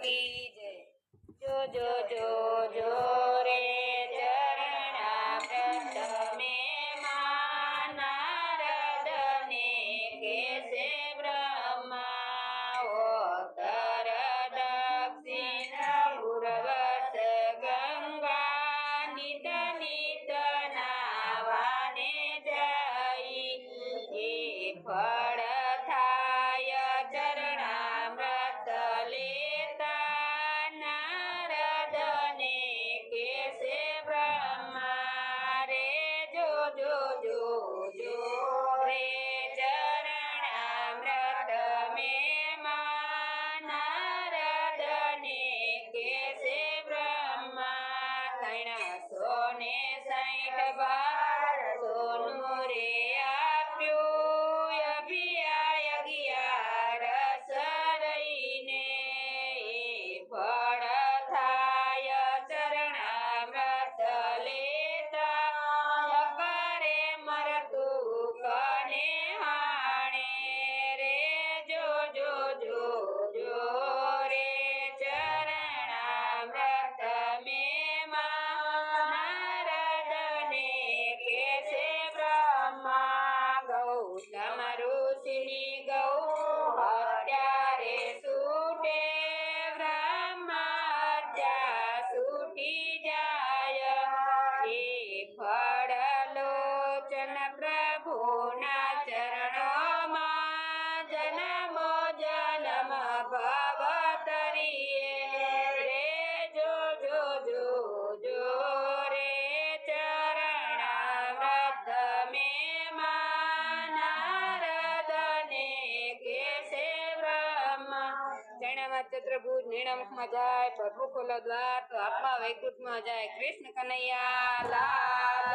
की जय। जो जो जो जो रे चरणामृत में मां नारद ने कैसे ब्रह्मा उत्तर दक्षिण पूर्वस गंगा नित नित नावाने जाई फળ થાય ચરણામૃત લેતા નારદને કેસે બ્રહ્મા રે જો જો જો જો રે ચરણામૃત મેં નારદને કેસે બ્રહ્મા 360 બાર સોનું રે આપ્યું અભિયા 11 રહીને ફળ થાય ચરણામૃત લેતા કરે મરતું કને હાણે રે જો જો જો જો રે ચરણામૃત મેં નારદને કેસે બ્રહ્મા ગૌતમ ઋષિની ગૌ અત્યારે છૂટે બ્રહ્મા ત્યાં છૂટી જાય એ ફળ લોચન પ્રભુના ચરણોમાં જન્મ જન્મ ભવ તરીએ રે જો જો જો જો રે ચરણામૃત મેં નારદને કેસે બ્રહ્મા જૈનામાં ચતુર્ભુજ નિર્ણમુખમાં જાય પ્રભુ ખોલો દ્વાર તો આત્મા વૈકુંઠમાં જાય કૃષ્ણ કનૈયા લાલ